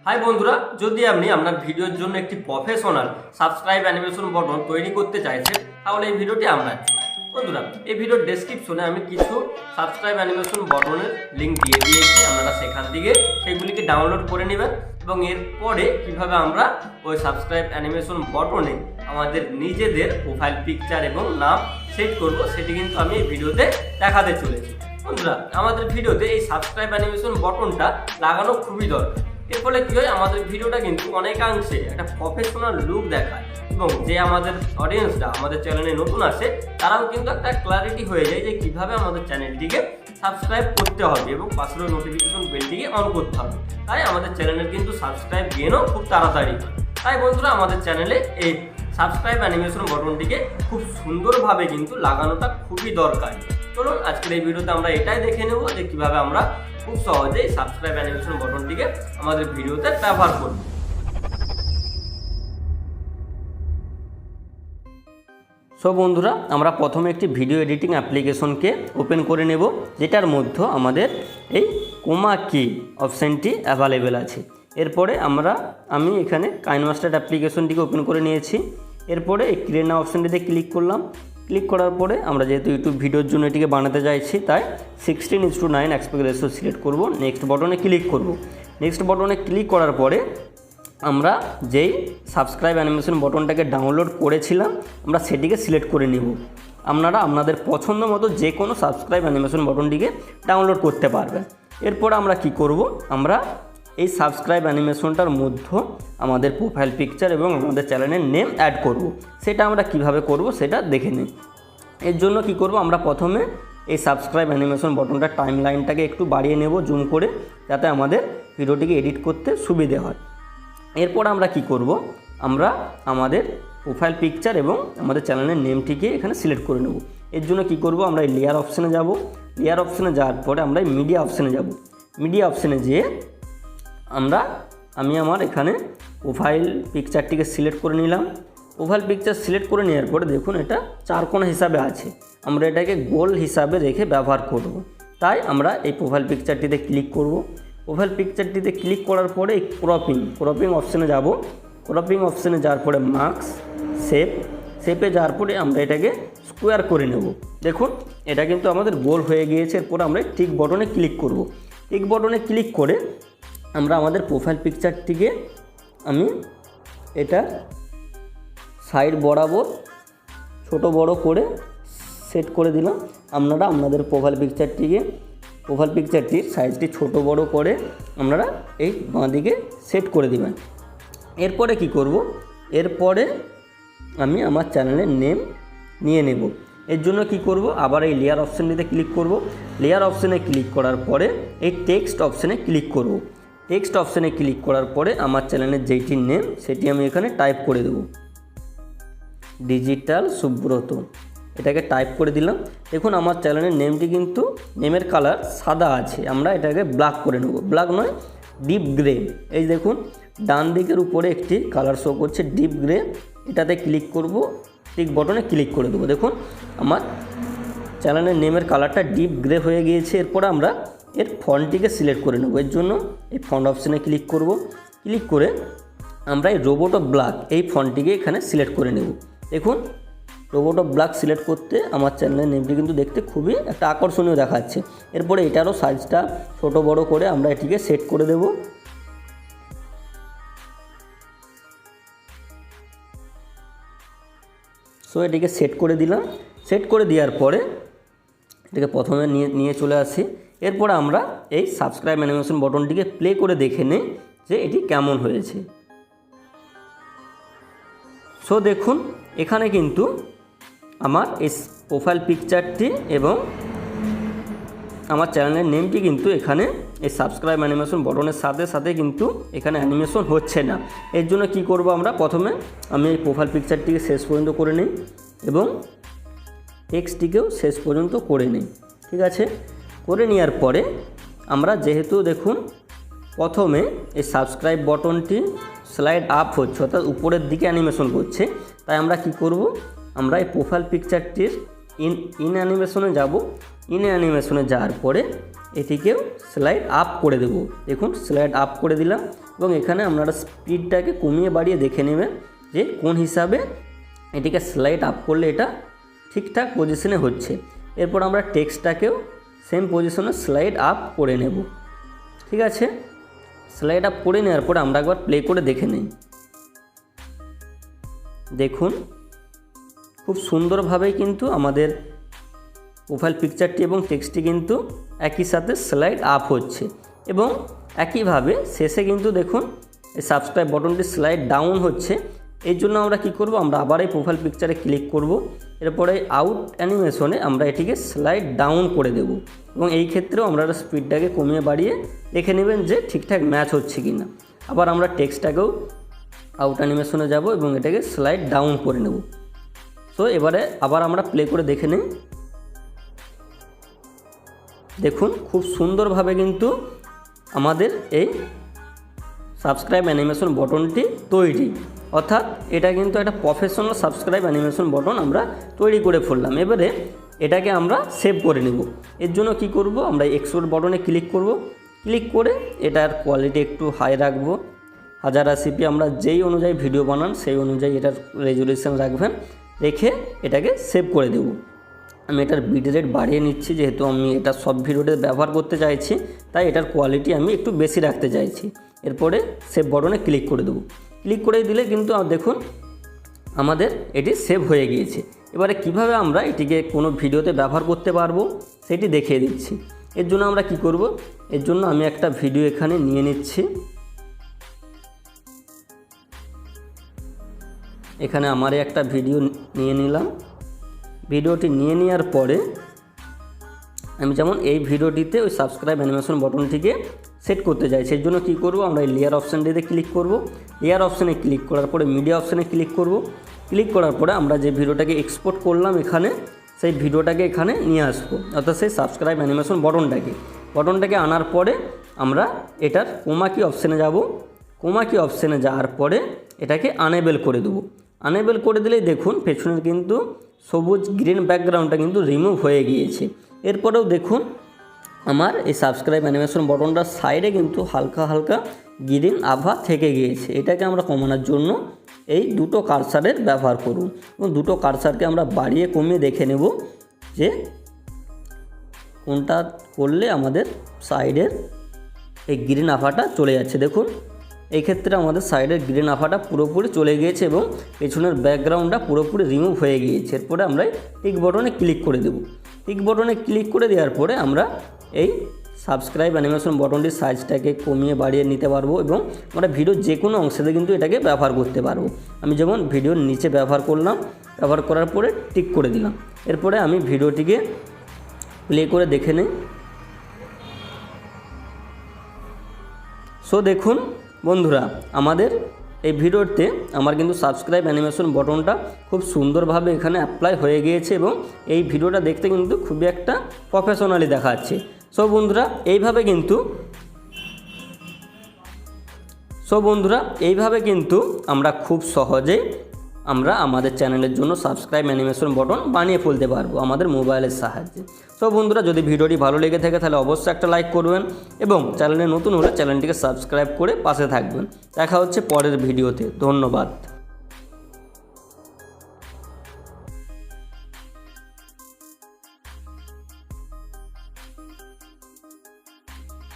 High বন্ধুরা, যদি আপনি আপনার ভিডিওর জন্য একটি প্রফেশনাল সাবস্ক্রাইব অ্যানিমেশন বটন তৈরি করতে চাইছেন, তাহলে এই ভিডিওটি আপনার জন্য। বন্ধুরা, এই ভিডিওর ডেসক্রিপশনে আমি কিছু সাবস্ক্রাইব অ্যানিমেশন বটনের লিঙ্ক দিয়ে দিয়েছি। আপনারা সেখান থেকে সেগুলিকে ডাউনলোড করে নেবেন এবং এরপরে কিভাবে আমরা ওই সাবস্ক্রাইব অ্যানিমেশন বটনে আমাদের নিজেদের প্রোফাইল পিকচার এবং নাম সেট করব, সেটি কিন্তু আমি এই ভিডিওতে দেখাতে চলেছি। বন্ধুরা, আমাদের ভিডিওতে এই সাবস্ক্রাইব অ্যানিমেশন বটনটা লাগানো খুবই দরকার। এর ফলে কী হয়, আমাদের ভিডিওটা কিন্তু অনেকাংশে একটা প্রফেশনাল লুক দেখায় এবং যে আমাদের অডিয়েন্সরা আমাদের চ্যানেলে নতুন আসে তারাও কিন্তু একটা ক্লারিটি হয়ে যায় যে কীভাবে আমাদের চ্যানেলটিকে সাবস্ক্রাইব করতে হবে এবং পাশের নোটিফিকেশন বেলটিকে অন করতে হবে। তাই আমাদের চ্যানেলের কিন্তু সাবস্ক্রাইব গেনও খুব তাড়াতাড়ি হয়। তাই বন্ধুরা, আমাদের চ্যানেলে এই সাবস্ক্রাইব অ্যানিমেশন বটনটিকে খুব সুন্দরভাবে কিন্তু লাগানোটা খুবই দরকারি। চলুন আজকের এই ভিডিওতে আমরা এটাই দেখে নেব যে কীভাবে আমরা খুব সহজেই সাবস্ক্রাইব অ্যানিমেশন বটনটিকে আমাদের ভিডিওতে ব্যবহার করব। সো বন্ধুরা, আমরা প্রথমে একটি ভিডিও এডিটিং অ্যাপ্লিকেশনকে ওপেন করে নেব, যেটার মধ্যে আমাদের এই কোমা কি অপশানটি অ্যাভেলেবেল আছে। এরপরে আমি এখানে কাইনমাস্টার অ্যাপ্লিকেশনটিকে ওপেন করে নিয়েছি। এরপরে এই ক্রিয়েট নাও অপশানটিতে ক্লিক করলাম। ক্লিক করার পরে আমরা যেহেতু ইউটিউব ভিডিওর জন্য এটিকে বানাতে চাইছি, তাই 16:9 অ্যাসপেক্ট রেশিও সিলেক্ট করব। নেক্সট বটনে ক্লিক করব। নেক্সট বটনে ক্লিক করার পরে আমরা যেই সাবস্ক্রাইব অ্যানিমেশন বটনটাকে ডাউনলোড করেছিলাম আমরা সেটিকে সিলেক্ট করে নিব। আপনারা আপনাদের পছন্দ মতো যে কোনো সাবস্ক্রাইব অ্যানিমেশন বটনটিকে ডাউনলোড করতে পারবেন। এরপর আমরা কি করব, আমরা এই সাবস্ক্রাইব অ্যানিমেশনটার মধ্যে আমাদের প্রোফাইল পিকচার এবং আমাদের চ্যানেলের নেম অ্যাড করব। সেটা আমরা কিভাবে করব সেটা দেখে নিই। এর জন্য কি করব, আমরা প্রথমে এই সাবস্ক্রাইব অ্যানিমেশন বটনটার টাইম লাইনটাকে একটু বাড়িয়ে নেব জুম করে, যাতে আমাদের ভিডিওটিকে এডিট করতে সুবিধে হয়। এরপর আমরা কি করব, আমরা আমাদের প্রোফাইল পিকচার এবং আমাদের চ্যানেলের নেমটিকে এখানে সিলেক্ট করে নেব। এর জন্য কি করব, আমরা এই লেয়ার অপশানে যাব। লেয়ার অপশানে যাওয়ার পরে আমরা এই মিডিয়া অপশানে যাব। মিডিয়া অপশানে যেয়ে আমি আমার এখানে প্রোফাইল পিকচারটিকে সিলেক্ট করে নিলাম। প্রোফাইল পিকচার সিলেক্ট করে নেওয়ার পরে দেখুন এটা চারকোনা হিসাবে আছে, আমরা এটাকে গোল হিসাবে রেখে ব্যবহার করব। তাই আমরা এই প্রোফাইল পিকচারটিতে ক্লিক করব। প্রোফাইল পিকচারটিতে ক্লিক করার পরে এই ক্রপিং অপশানে যাব। ক্রপিং অপশানে যাওয়ার পরে মার্কস শেপে যাওয়ার পরে আমরা এটাকে স্কোয়ার করে নেব। দেখুন এটা কিন্তু আমাদের গোল হয়ে গিয়েছে। এরপর আমরা টিক বটনে ক্লিক করব। টিক বটনে ক্লিক করে আমরা আমাদের প্রোফাইল পিকচারটিকে আমি এটা সাইড বরাবর ছোট বড় করে সেট করে দিলাম। আপনারা আপনাদের প্রোফাইল পিকচারটির সাইজটি ছোট বড় করে আপনারা এই বাঁ দিকে সেট করে দিবেন। এরপরে কি করব, এরপরে আমি আমার চ্যানেলের নেম নিয়ে নেব। এর জন্য কি করব, আবার এই লেয়ার অপশানটিতে ক্লিক করব। লেয়ার অপশানে ক্লিক করার পরে এই টেক্সট অপশানে ক্লিক করব। টেক্সট অপশানে ক্লিক করার পরে আমার চ্যানেলের যেইটির নেম সেটি আমি এখানে টাইপ করে দেব, ডিজিটাল সুব্রত। এটাকে টাইপ করে দিলাম। দেখুন আমার চ্যানেলের নেমটি কিন্তু নেমের কালার সাদা আছে, আমরা এটাকে ব্ল্যাক করে নেব। ব্ল্যাক নয়, ডিপ গ্রে। এই দেখুন ডান দিকের উপরে একটি কালার শো করছে ডিপ গ্রে, এটাতে ক্লিক করব। টিক বটনে ক্লিক করে দেবো। দেখুন আমার চ্যানেলের নেমের কালারটা ডিপ গ্রে হয়ে গিয়েছে। এরপর আমরা এর ফন্টটিকে সিলেক্ট করে নেব। এর জন্য এই ফন্ট অপশানে ক্লিক করব। ক্লিক করে আমরা এই রোবট অফ ব্ল্যাক এই ফন্টটিকে এখানে সিলেক্ট করে নেব। দেখুন রোবট অফ ব্ল্যাক সিলেক্ট করতে আমার চ্যানেলের নেমটি কিন্তু দেখতে খুবই একটা আকর্ষণীয় দেখাচ্ছে। এরপরে এটারও সাইজটা ছোট বড় করে আমরা এটিকে সেট করে দেব। সো এটিকে সেট করে দিলাম। সেট করে দেওয়ার পরে এটাকে প্রথমে নিয়ে চলে আসি। এরপরে আমরা এই সাবস্ক্রাইব অ্যানিমেশন বটনটিকে প্লে করে দেখে নিই যে এটি কেমন হয়েছে। সো দেখুন এখানে কিন্তু আমার এই প্রোফাইল পিকচারটি এবং আমার চ্যানেলের নেমটি কিন্তু এখানে এই সাবস্ক্রাইব অ্যানিমেশন বটনের সাথে সাথে কিন্তু এখানে অ্যানিমেশন হচ্ছে না। এর জন্য কি করব, আমরা প্রথমে আমি এই প্রোফাইল পিকচারটিকে শেষ পর্যন্ত করে নিই এবং টেক্সটটিকেও শেষ পর্যন্ত করে নিই। ঠিক আছে, করে নেওয়ার পরে আমরা যেহেতু দেখুন প্রথমে এই সাবস্ক্রাইব বটনটি স্লাইড আপ হচ্ছে, অর্থাৎ উপরের দিকে অ্যানিমেশন করছে, তাই আমরা কি করব, আমরা এই প্রোফাইল পিকচারটির ইন অ্যানিমেশনে যাব। ইন অ্যানিমেশনে যাওয়ার পরে এটিকেও স্লাইড আপ করে দেব। দেখুন স্লাইড আপ করে দিলাম। এবং এখানে আপনারা স্পিডটাকে কমিয়ে বাড়িয়ে দেখে নেবেন যে কোন হিসাবে এটিকে স্লাইড আপ করলে এটা ঠিকঠাক পজিশনে হচ্ছে। এরপর আমরা টেক্সটটাকেও সেম পজিশনে স্লাইড আপ করে নেব। ঠিক আছে, স্লাইড আপ করে নেওয়ার পর আমরা একবার প্লে করে দেখে নিই। দেখুন খুব সুন্দরভাবেই কিন্তু আমাদের প্রোফাইল পিকচারটি এবং টেক্সটটি কিন্তু একই সাথে স্লাইড আপ হচ্ছে এবং একইভাবে শেষে কিন্তু দেখুন এই সাবস্ক্রাইব বটনটি স্লাইড ডাউন হচ্ছে। এই জন্য আমরা কি করব, আমরা আবার এই প্রোফাইল পিকচারে ক্লিক করব, এরপরে আউট অ্যানিমেশনে আমরা এটিকে স্লাইড ডাউন করে দেব এবং এই ক্ষেত্রেও আমরা স্পিডটাকে কমিয়ে বাড়িয়ে দেখে নেবেন যে ঠিকঠাক ম্যাচ হচ্ছে কি না। আবার আমরা টেক্সটটাকেও আউট অ্যানিমেশনে যাব এবং এটাকে স্লাইড ডাউন করে নেব। সো এবারে আবার আমরা প্লে করে দেখে নিই। দেখুন খুব সুন্দরভাবে কিন্তু আমাদের এই সাবস্ক্রাইব অ্যানিমেশন বটনটি তৈরি, অর্থাৎ এটা কিন্তু একটা প্রফেশনাল সাবস্ক্রাইব অ্যানিমেশন বটন আমরা তৈরি করে ফেললাম। এবারে এটাকে আমরা সেভ করে নেব। এর জন্য কি করব, আমরা এক্সপোর্ট বটনে ক্লিক করব, ক্লিক করে এটার কোয়ালিটি একটু হাই রাখবো, 1080p। আমরা যেই অনুযায়ী ভিডিও বানান সেই অনুযায়ী এটার রেজুলেশন রাখবেন, রেখে এটাকে সেভ করে দেব। আমি এটার বিট রেট বাড়িয়ে নিচ্ছি, যেহেতু আমি এটা সব ভিডিওতে ব্যবহার করতে চাইছি, তাই এটার কোয়ালিটি আমি একটু বেশি রাখতে চাইছি। এরপরে সেভ বটনে ক্লিক করে দেবো। ক্লিক করে দিলে কিন্তু দেখুন আমাদের এটি সেভ হয়ে গিয়েছে। এবারে কিভাবে আমরা এটিকে কোনো ভিডিওতে ব্যবহার করতে পারবো সেটি দেখিয়ে দিচ্ছি। এর জন্য আমরা কি করব, এর জন্য আমি একটা ভিডিও এখানে নিয়ে নিচ্ছি। এখানে আমার একটা ভিডিও নিয়ে নিলাম। ভিডিওটি নিয়ে নেওয়ার পরে আমি যেমন এই ভিডিওটিতে ওই সাবস্ক্রাইব অ্যানিমেশন বটনটিকে সেট করতে চাই, সেই জন্য কী করব, আমরা এই লেয়ার অপশানটিতে ক্লিক করব। লেয়ার অপশানে ক্লিক করার পরে মিডিয়া অপশানে ক্লিক করব। ক্লিক করার পরে আমরা যে ভিডিওটাকে এক্সপোর্ট করলাম এখানে, সেই ভিডিওটাকে এখানে নিয়ে আসবো, অর্থাৎ সেই সাবস্ক্রাইব অ্যানিমেশন বটনটাকে আনার পরে আমরা এটার কোমা কি অপশানে যাব। কোমা কি অপশানে যাওয়ার পরে এটাকে আনেবেল করে দেবো। আনেবেল করে দিলেই দেখুন পেছনের কিন্তু সবুজ গ্রিন ব্যাকগ্রাউন্ডটা কিন্তু রিমুভ হয়ে গিয়েছে। এরপরেও দেখুন আমার এই সাবস্ক্রাইব অ্যানিমেশন বটনটার সাইডে কিন্তু হালকা হালকা গ্রিন আভা থেকে গিয়েছে। এটাকে আমরা কমানোর জন্য এই দুটো কার্সারের ব্যবহার করুন এবং দুটো কার্সারকে আমরা বাড়িয়ে কমিয়ে দেখে নেব যে কোনটা করলে আমাদের সাইডের এই গ্রিন আভাটা চলে যাচ্ছে। দেখুন এই ক্ষেত্রে আমাদের সাইডের গ্রিন আভাটা পুরোপুরি চলে গিয়েছে এবং পেছনের ব্যাকগ্রাউন্ডটা পুরোপুরি রিমুভ হয়ে গিয়েছে। এরপরে আমরা টিক বটনে ক্লিক করে দেব। টিক বটনে ক্লিক করে দেওয়ার পরে আমরা এই সাবস্ক্রাইব অ্যানিমেশন বটনটির সাইজটাকে কমিয়ে বাড়িয়ে নিতে পারবো এবং আমরা ভিডিওর যে কোনো অংশতে কিন্তু এটাকে ব্যবহার করতে পারবো। আমি যেমন ভিডিওর নিচে ব্যবহার করলাম, ব্যবহার করার পরে টিক করে দিলাম। এরপরে আমি ভিডিওটিকে প্লে করে দেখে নিই। সো দেখুন বন্ধুরা, আমাদের এই ভিডিওতে আমার কিন্তু সাবস্ক্রাইব অ্যানিমেশন বটনটা খুব সুন্দরভাবে এখানে অ্যাপ্লাই হয়ে গিয়েছে এবং এই ভিডিওটা দেখতে কিন্তু খুবই একটা প্রফেশনালি দেখাচ্ছে। সো বন্ধুরা এইভাবে কিন্তু আমরা খুব সহজেই আমরা আমাদের চ্যানেলের জন্য সাবস্ক্রাইব অ্যানিমেশন বটন বানিয়ে ফেলতে পারবো আমাদের মোবাইলের সাহায্যে। সো বন্ধুরা, যদি ভিডিওটি ভালো লেগে থাকে তাহলে অবশ্যই একটা লাইক করবেন এবং চ্যানেলে নতুন হলে চ্যানেলটিকে সাবস্ক্রাইব করে পাশে থাকবেন। দেখা হচ্ছে পরের ভিডিওতে। ধন্যবাদ।